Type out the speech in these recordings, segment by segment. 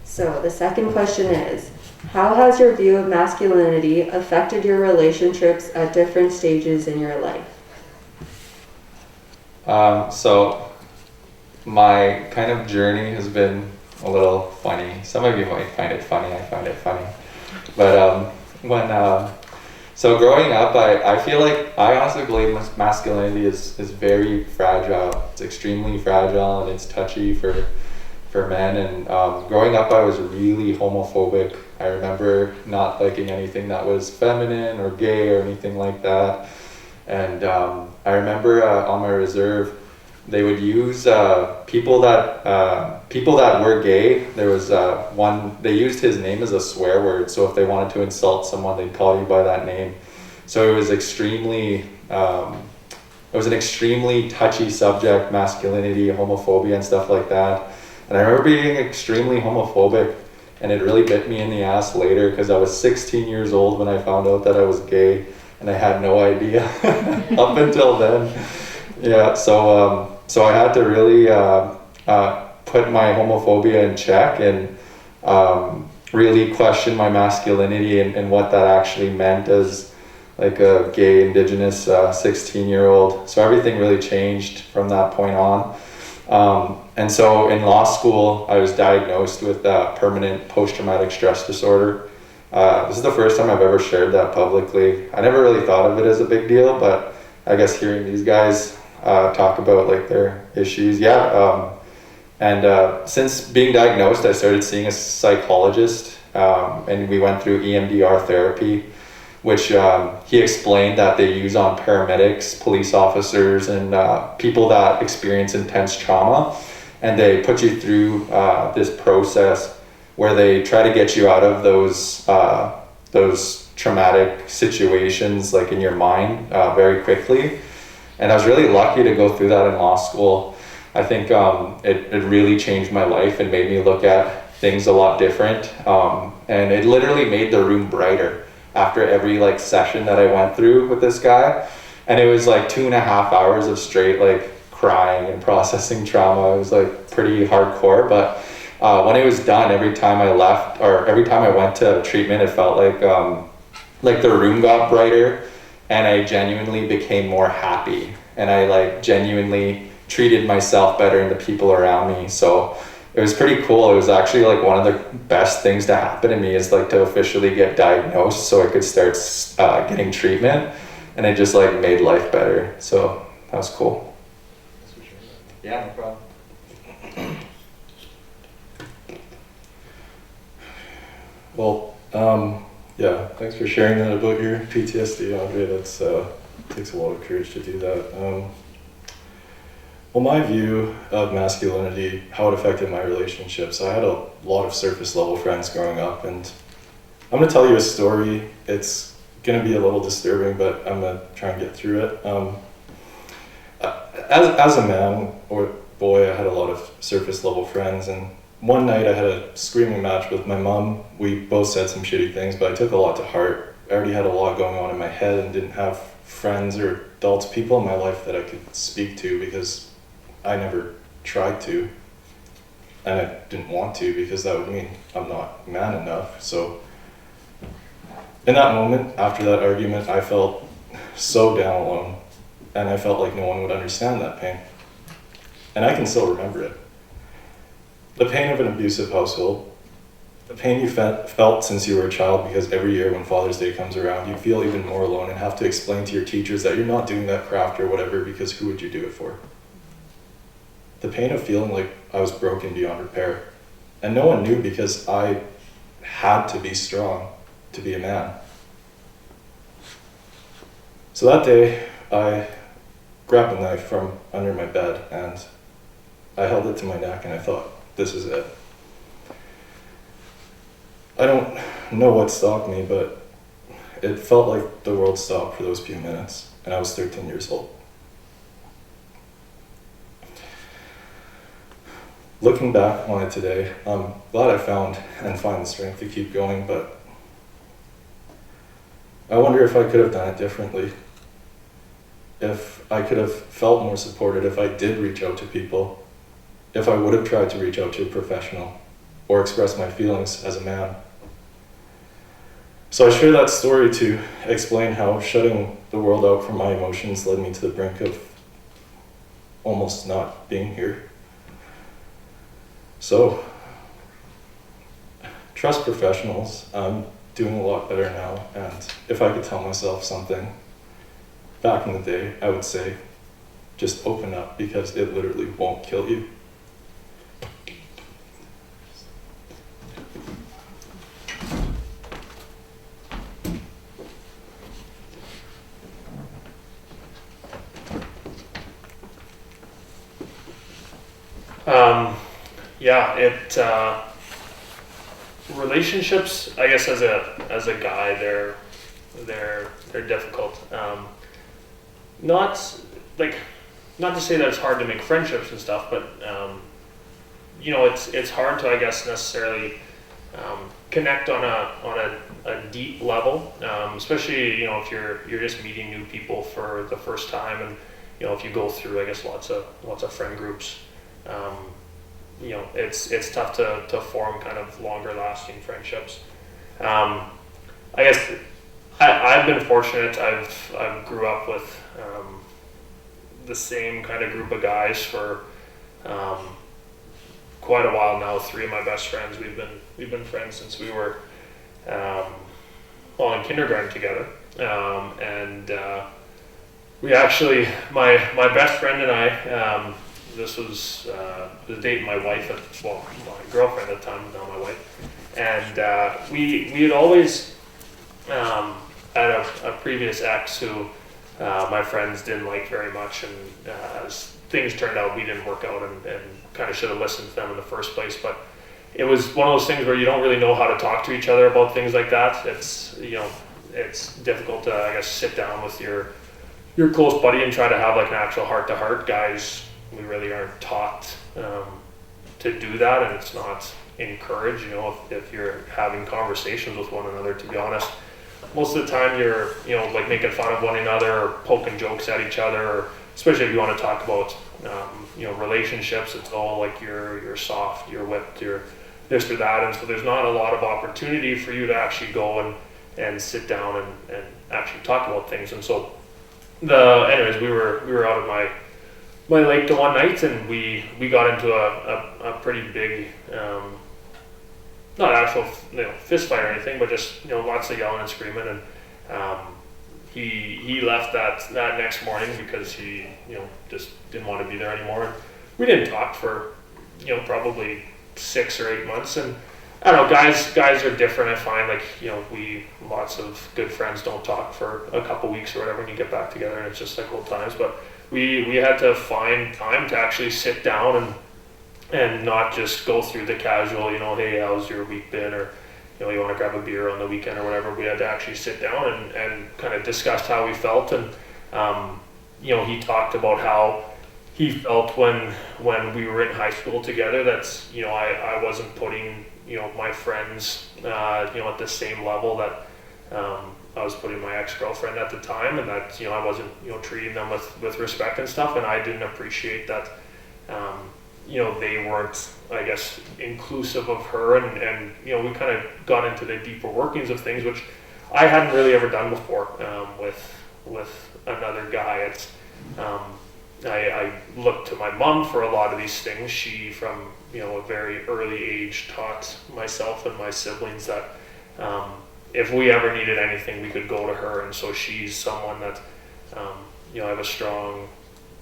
So the second question is, how has your view of masculinity affected your relationships at different stages in your life? So my kind of journey has been a little funny. Some of you might find it funny, I find it funny. But so growing up, I feel like I honestly believe masculinity is very fragile. It's extremely fragile and it's touchy for men. And growing up, I was really homophobic. I remember not liking anything that was feminine or gay or anything like that. And I remember on my reserve, they would use people that were gay. There was one, they used his name as a swear word. So if they wanted to insult someone, they'd call you by that name. So it was an extremely touchy subject, masculinity, homophobia and stuff like that. And I remember being extremely homophobic, and it really bit me in the ass later because I was 16 years old when I found out that I was gay, and I had no idea up until then. Yeah, so I had to really put my homophobia in check and really question my masculinity and what that actually meant as like a gay Indigenous 16-year-old. So everything really changed from that point on. And so in law school, I was diagnosed with permanent post-traumatic stress disorder. This is the first time I've ever shared that publicly. I never really thought of it as a big deal, but I guess hearing these guys talk about like their issues, and since being diagnosed, I started seeing a psychologist, and we went through EMDR therapy, which he explained that they use on paramedics, police officers, and people that experience intense trauma. And they put you through this process where they try to get you out of those traumatic situations, like in your mind, very quickly. And I was really lucky to go through that in law school. I think it really changed my life and made me look at things a lot different. And it literally made the room brighter after every like session that I went through with this guy. And it was like 2.5 hours of straight like crying and processing trauma. It was like pretty hardcore, but when it was done, every time I left or every time I went to treatment, it felt like the room got brighter and I genuinely became more happy, and I like genuinely treated myself better and the people around me. So it was pretty cool. It was actually like one of the best things to happen to me is like to officially get diagnosed so I could start getting treatment, and it just like made life better. So that was cool. Yeah, no problem. Well, yeah, thanks for sharing that about your PTSD, Andre. That's takes a lot of courage to do that. Well, my view of masculinity, how it affected my relationships, I had a lot of surface level friends growing up, and I'm going to tell you a story. It's going to be a little disturbing, but I'm going to try and get through it. As a man or boy, I had a lot of surface level friends, and one night I had a screaming match with my mom. We both said some shitty things, but I took a lot to heart. I already had a lot going on in my head and didn't have friends or adults, people in my life that I could speak to because I never tried to, and I didn't want to because that would mean I'm not man enough. So in that moment, after that argument, I felt so down alone, and I felt like no one would understand that pain. And I can still remember it. The pain of an abusive household, the pain you felt since you were a child, because every year when Father's Day comes around, you feel even more alone and have to explain to your teachers that you're not doing that craft or whatever because who would you do it for? The pain of feeling like I was broken beyond repair. And no one knew because I had to be strong to be a man. So that day, I grabbed a knife from under my bed and I held it to my neck and I thought, this is it. I don't know what stopped me, but it felt like the world stopped for those few minutes, and I was 13 years old. Looking back on it today, I'm glad I found and find the strength to keep going, but I wonder if I could have done it differently. If I could have felt more supported if I did reach out to people, if I would have tried to reach out to a professional, or express my feelings as a man. So I share that story to explain how shutting the world out from my emotions led me to the brink of almost not being here. So, trust professionals. I'm doing a lot better now, and if I could tell myself something back in the day, I would say, just open up, because it literally won't kill you. Relationships, I guess, as a guy, they're difficult. Not to say that it's hard to make friendships and stuff, but it's hard to, I guess, necessarily connect on a deep level, especially if you're just meeting new people for the first time, and if you go through, I guess, lots of friend groups. It's tough to form kind of longer lasting friendships. I guess I've been fortunate. I've grew up with the same kind of group of guys for quite a while now. 3 of my best friends, we've been friends since we were in kindergarten together, and we actually, my best friend and I, this was the date my wife, my girlfriend at the time, now my wife, and we had always had a previous ex who my friends didn't like very much, and as things turned out, we didn't work out, and kind of should have listened to them in the first place. But it was one of those things where you don't really know how to talk to each other about things like that. It's difficult to, I guess, sit down with your close buddy and try to have like an actual heart-to-heart. Guys, we really aren't taught to do that, and it's not encouraged. If you're having conversations with one another, to be honest, most of the time you're like making fun of one another or poking jokes at each other, or especially if you want to talk about relationships. It's all like you're soft, you're whipped, you're this or that, and so there's not a lot of opportunity for you to actually go and sit down and actually talk about things. And so anyways, we were out at my lake the one night, and we got into a pretty big, not actual fist fight or anything, but just lots of yelling and screaming. And he left that next morning because he just didn't want to be there anymore. And we didn't talk for probably 6 or 8 months. And I don't know, guys are different. I find, like, we, lots of good friends don't talk for a couple weeks or whatever, and you get back together and it's just like old times. But we had to find time to actually sit down and not just go through the casual, hey, how's your week been, or you want to grab a beer on the weekend or whatever. We had to actually sit down and kind of discuss how we felt. And he talked about how he felt when we were in high school together, that I wasn't putting my friends at the same level that I was putting my ex-girlfriend at the time, and that I wasn't treating them with respect and stuff, and I didn't appreciate that they weren't, I guess, inclusive of her, and we kind of got into the deeper workings of things, which I hadn't really ever done before with another guy. It's I looked to my mom for a lot of these things. She, from a very early age, taught myself and my siblings that if we ever needed anything, we could go to her. And so she's someone that I have a strong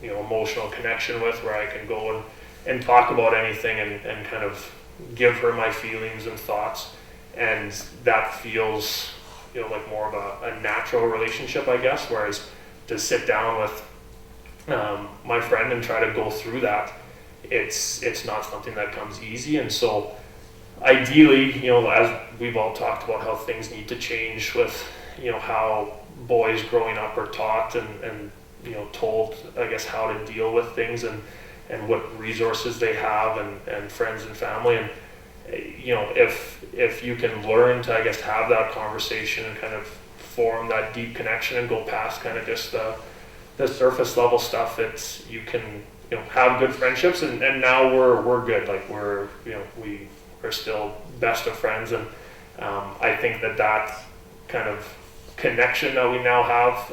emotional connection with, where I can go and talk about anything and kind of give her my feelings and thoughts, and that feels like more of a natural relationship, I guess. Whereas to sit down with my friend and try to go through that, it's not something that comes easy. And so ideally, as we've all talked about how things need to change with how boys growing up are taught and told, I guess, how to deal with things and what resources they have and friends and family. And if you can learn to, I guess, have that conversation and kind of form that deep connection and go past kind of just the surface level stuff, you can have good friendships, and now we're good. Like, are still best of friends, and I think that kind of connection that we now have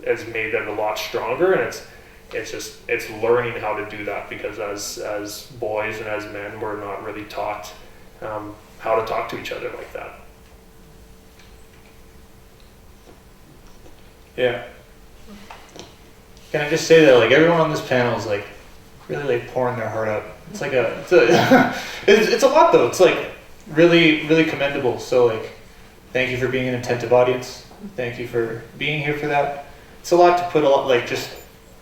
has made it a lot stronger, and it's learning how to do that, because as boys and as men, we're not really taught how to talk to each other like that. Yeah. Can I just say that like everyone on this panel is like really like pouring their heart out. It's like it's a lot though. It's like really, really commendable. So like, thank you for being an attentive audience. Thank you for being here for that. It's a lot to put like just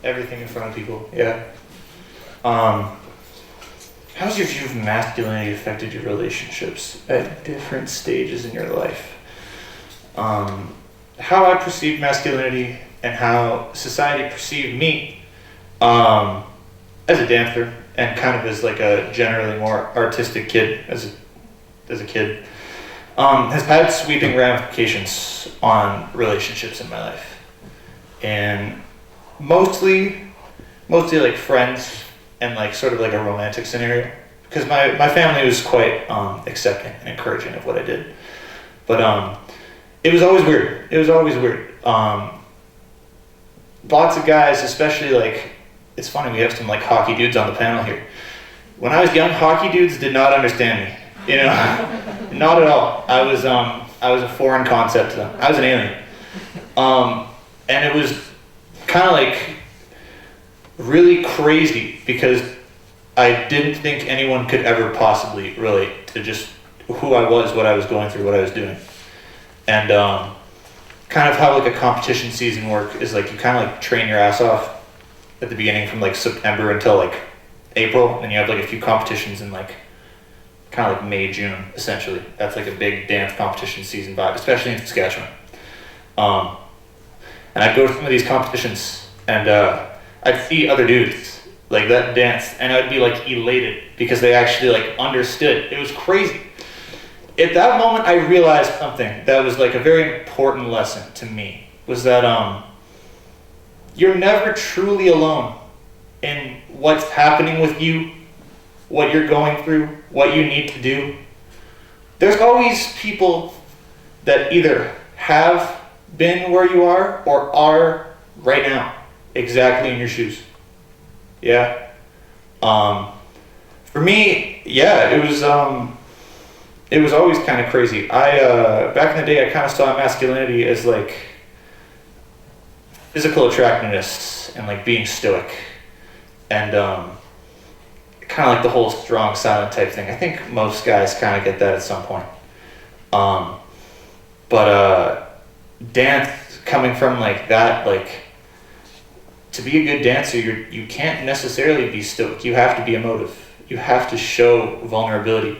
everything in front of people. Yeah. How's your view of masculinity affected your relationships at different stages in your life? How I perceive masculinity and how society perceived me as a dancer and kind of as like a generally more artistic kid as a kid has had sweeping ramifications on relationships in my life, and mostly like friends and like sort of like a romantic scenario, because my family was quite accepting and encouraging of what I did, but it was always weird. Lots of guys, especially like, it's funny, we have some like hockey dudes on the panel here. When I was young, hockey dudes did not understand me, you know, not at all. I was a foreign concept to them. I was an alien. And it was kind of like really crazy, because I didn't think anyone could ever possibly relate to just who I was, what I was going through, what I was doing. And kind of how like a competition season work is like, you kind of like train your ass off at the beginning from like September until like April, and you have like a few competitions in like kind of like May, June, essentially. That's like a big dance competition season vibe, especially in Saskatchewan. And I'd go to some of these competitions, and I'd see other dudes like that dance, and I'd be like elated because they actually like understood. It was crazy. At that moment, I realized something that was like a very important lesson to me, was that you're never truly alone in what's happening with you, what you're going through, what you need to do. There's always people that either have been where you are or are right now, exactly in your shoes. Yeah. For me, yeah, it was always kind of crazy. Back in the day, I kind of saw masculinity as like physical attractiveness and like being stoic, and kind of like the whole strong, silent type thing. I think most guys kind of get that at some point. But dance coming from like that, like to be a good dancer, you can't necessarily be stoic. You have to be emotive. You have to show vulnerability.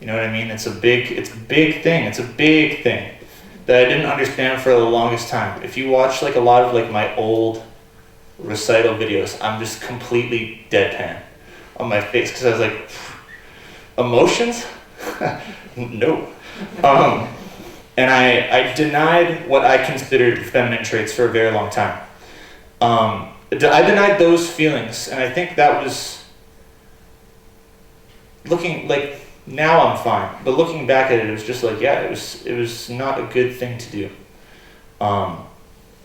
You know what I mean? It's a big thing. It's a big thing that I didn't understand for the longest time. If you watch like a lot of like my old recital videos, I'm just completely deadpan on my face, because I was like, emotions? No. And I denied what I considered feminine traits for a very long time. I denied those feelings, and I think that was looking like, now I'm fine, but looking back at it, it was just like, yeah, it was not a good thing to do.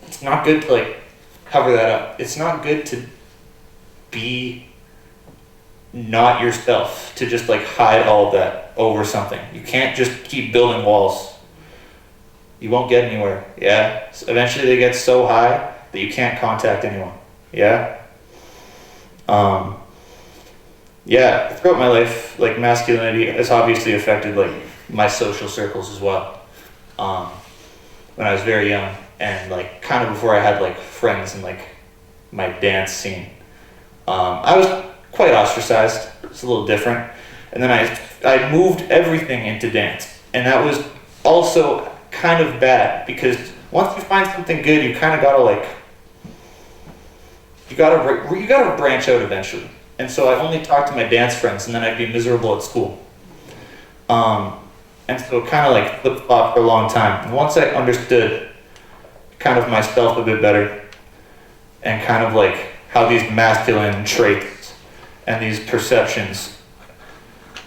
It's not good to like cover that up. It's not good to be not yourself, to just like hide all of that over something. You can't just keep building walls. You won't get anywhere. Yeah. So eventually they get so high that you can't contact anyone. Yeah. Yeah, throughout my life, like masculinity has obviously affected like my social circles as well. When I was very young, and like kind of before I had like friends in like my dance scene, I was quite ostracized. It's a little different. And then I moved everything into dance, and that was also kind of bad, because once you find something good, you kind of gotta like, you gotta branch out eventually. And so I only talked to my dance friends, and then I'd be miserable at school. And so kind of like flip-flop for a long time. And once I understood kind of myself a bit better, and kind of like how these masculine traits and these perceptions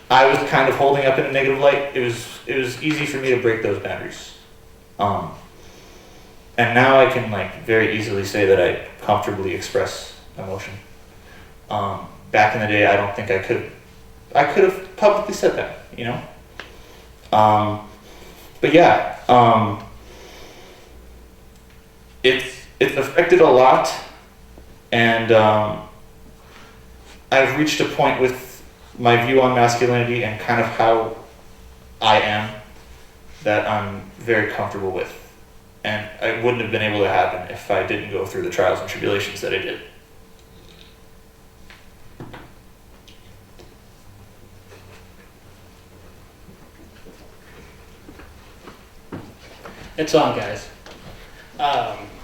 I was kind of holding up in a negative light, it was easy for me to break those boundaries. And now I can like very easily say that I comfortably express emotion. Back in the day, I don't think I could have publicly said that, you know? But yeah, it's affected a lot, and I've reached a point with my view on masculinity and kind of how I am that I'm very comfortable with. And it wouldn't have been able to happen if I didn't go through the trials and tribulations that I did. It's on, guys.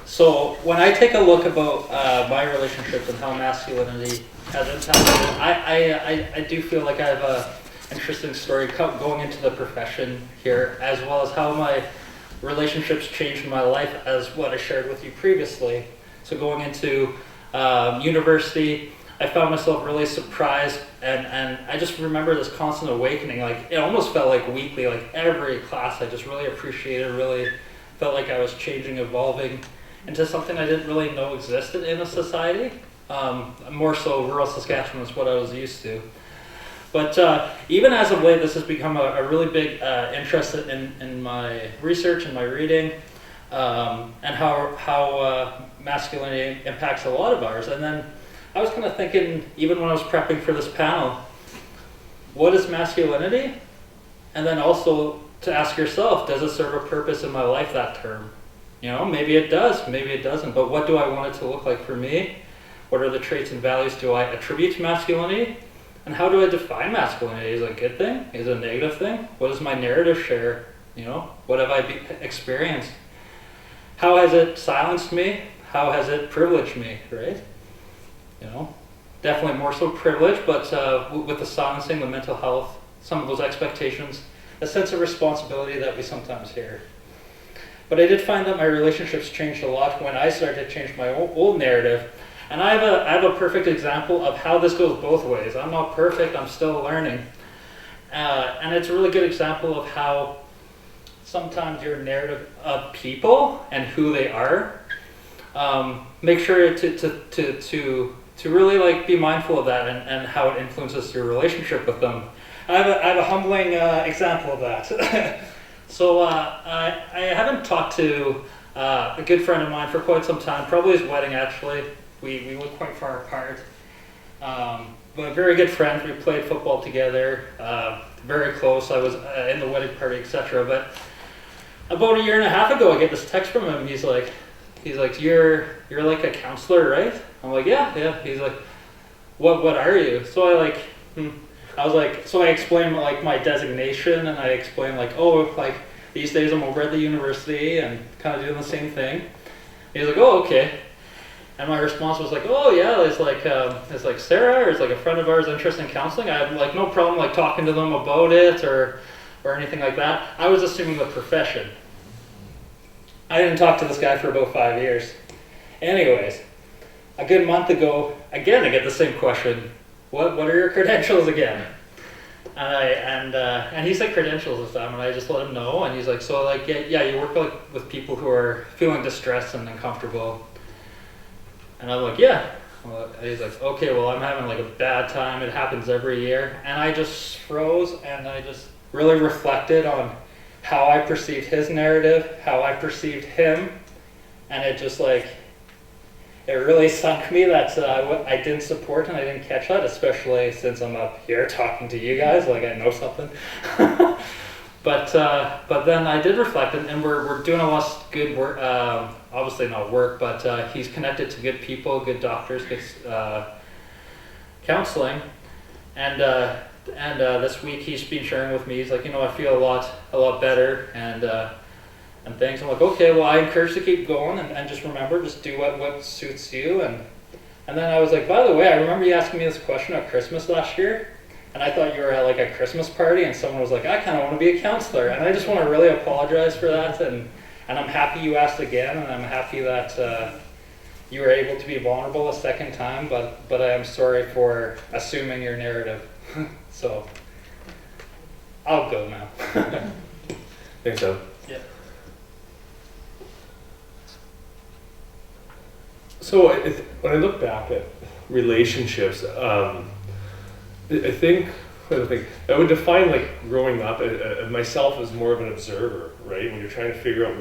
So when I take a look about my relationship and how masculinity has impacted it, I do feel like I have a interesting story going into the profession here, as well as how my relationships changed in my life, as what I shared with you previously. So going into university, I found myself really surprised, and I just remember this constant awakening. Like, it almost felt like weekly, like every class I just really appreciated, really felt like I was changing, evolving into something I didn't really know existed in a society. More so rural Saskatchewan is what I was used to. But even as of late, this has become a really big interest in my research and my reading, and how masculinity impacts a lot of ours. And then I was kind of thinking, even when I was prepping for this panel, what is masculinity? And then also to ask yourself, does it serve a purpose in my life, that term? You know, maybe it does, maybe it doesn't, but what do I want it to look like for me? What are the traits and values do I attribute to masculinity? And how do I define masculinity? Is it a good thing? Is it a negative thing? What does my narrative share? You know, what have I experienced? How has it silenced me? How has it privileged me, right? You know, definitely more so privilege, but with the silencing, the mental health, some of those expectations, a sense of responsibility that we sometimes hear. But I did find that my relationships changed a lot when I started to change my old narrative. And I have a perfect example of how this goes both ways. I'm not perfect, I'm still learning. And it's a really good example of how sometimes your narrative of people and who they are, make sure to really like be mindful of that and how it influences your relationship with them. I have a humbling example of that. So I haven't talked to a good friend of mine for quite some time, probably his wedding actually. We live quite far apart, but very good friends. We played football together, very close. I was in the wedding party, etc. But about a year and a half ago, I get this text from him. He's like, you're like a counselor, right? I'm like, yeah. He's like, what are you? So I was like, so I explained like my designation, and I explained like, oh, like these days I'm over at the university and kind of doing the same thing. He's like, oh, okay. And my response was like, oh yeah, it's like Sarah, or it's like a friend of ours interested in counseling. I have like no problem like talking to them about it or anything like that. I was assuming the profession. I didn't talk to this guy for about 5 years. Anyways, a good month ago, again I get the same question. What are your credentials again? And he said credentials this time, and I just let him know. And he's like, so like yeah, you work like with people who are feeling distressed and uncomfortable. And I'm like, yeah. Well, he's like, okay, well, I'm having like a bad time. It happens every year. And I just froze, and I just really reflected on how I perceived his narrative, how I perceived him. And it just like, it really sunk me that I didn't support and I didn't catch that, especially since I'm up here talking to you guys, like I know something. But then I did reflect, and we're doing a lot of good work. Obviously not work, but he's connected to good people, good doctors, good counseling, and this week he's been sharing with me. He's like, I feel a lot better, and things. I'm like, okay, well, I encourage you to keep going, and just remember, just do what suits you. And then I was like, by the way, I remember you asking me this question at Christmas last year. And I thought you were at like a Christmas party, and someone was like, I kind of want to be a counselor. And I just want to really apologize for that. And I'm happy you asked again, and I'm happy that you were able to be vulnerable a second time, but I am sorry for assuming your narrative. So I'll go now. Thanks, Evan. Yeah. So when I look back at relationships, I think I would define like growing up myself as more of an observer, right? When you're trying to figure out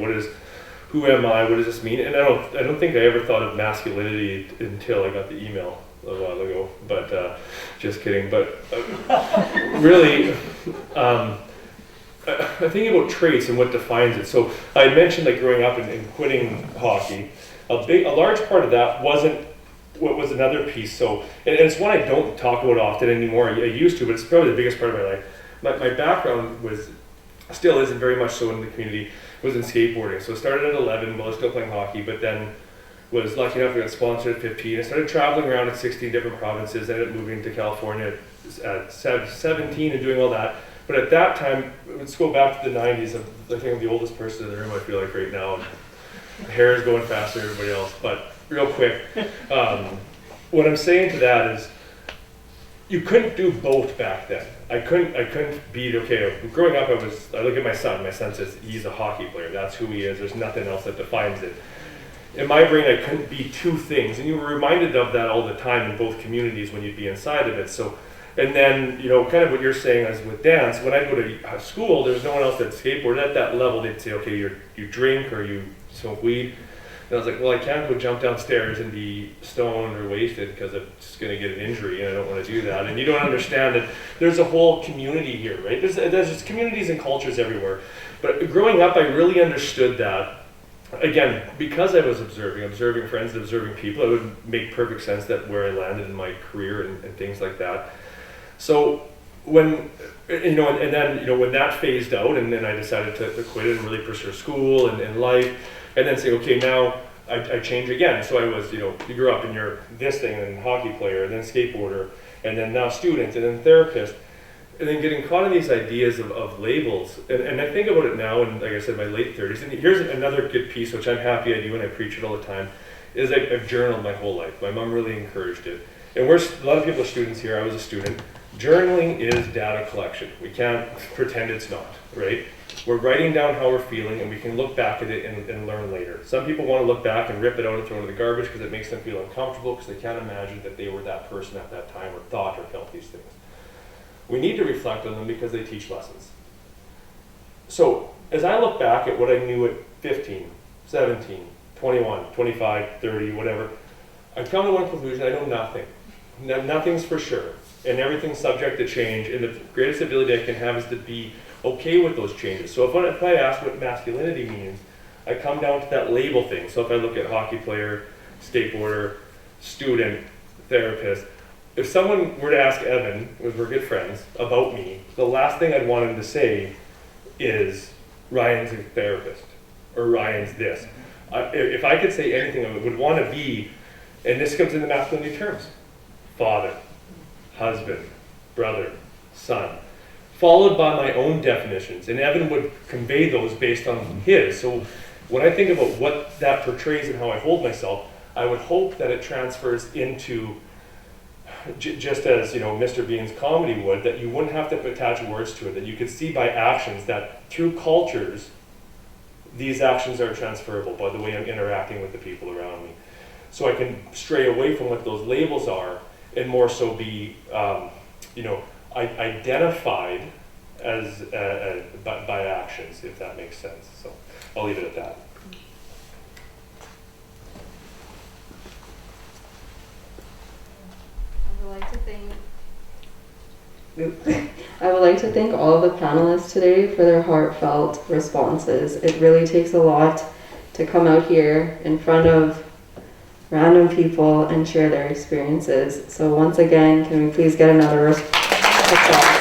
who am I, what does this mean? And I don't think I ever thought of masculinity until I got the email a while ago. But just kidding. But really, I think about traits and what defines it. So I mentioned like growing up and quitting hockey. A large part of that wasn't what was another piece. So, and it's one I don't talk about often anymore. I used to, but it's probably the biggest part of my life. My background still isn't very much so in the community, was in skateboarding. So I started at 11 while I was still playing hockey, but then was lucky enough to get sponsored at 15. I started traveling around at 16 different provinces, ended up moving to California at 17 and doing all that. But at that time, let's go back to the 90s. I think I'm the oldest person in the room, I feel like right now. My hair is going faster than everybody else, but real quick, what I'm saying to that is you couldn't do both back then. I couldn't be, okay, growing up I look at my son says he's a hockey player, that's who he is, there's nothing else that defines it. In my brain I couldn't be two things, and you were reminded of that all the time in both communities when you'd be inside of it. So, and then, kind of what you're saying is with dance, when I go to school, there's no one else that skateboarded at that level. They'd say, okay, you drink or you smoke weed. And I was like, well, I can't go jump downstairs and be stoned or wasted because I'm just going to get an injury, and I don't want to do that. And you don't understand that there's a whole community here, right? There's communities and cultures everywhere. But growing up, I really understood that. Again, because I was observing friends, observing people, it would make perfect sense that where I landed in my career and things like that. So when, and then, when that phased out, and then I decided to quit it and really pursue school and life, and then say, okay, now I change again. So I was, you grew up and you're this thing, and hockey player, and then skateboarder, and then now student, and then therapist, and then getting caught in these ideas of labels. And I think about it now, and like I said, my late 30s, and here's another good piece, which I'm happy I do, and I preach it all the time, is I've journaled my whole life. My mom really encouraged it. And a lot of people are students here, I was a student. Journaling is data collection. We can't pretend it's not, right? We're writing down how we're feeling, and we can look back at it and learn later. Some people want to look back and rip it out and throw it in the garbage because it makes them feel uncomfortable because they can't imagine that they were that person at that time or thought or felt these things. We need to reflect on them because they teach lessons. So as I look back at what I knew at 15, 17, 21, 25, 30, whatever, I come to one conclusion: I know nothing. Nothing's for sure. And everything's subject to change, and the greatest ability I can have is to be okay with those changes. So if I ask what masculinity means, I come down to that label thing. So if I look at hockey player, skateboarder, student, therapist, if someone were to ask Evan, because we're good friends, about me, the last thing I'd want him to say is Ryan's a therapist, or Ryan's this. If I could say anything, I would want to be, and this comes in the masculinity terms: father, husband, brother, son, followed by my own definitions. And Evan would convey those based on his. So when I think about what that portrays and how I hold myself, I would hope that it transfers into, just as Mr. Bean's comedy would, that you wouldn't have to attach words to it, that you could see by actions that through cultures, these actions are transferable by the way I'm interacting with the people around me. So I can stray away from what those labels are and more so be, identified as by actions, if that makes sense. So I'll leave it at that. I would like to thank all of the panelists today for their heartfelt responses. It really takes a lot to come out here in front of random people and share their experiences. So once again, can we please get another applause?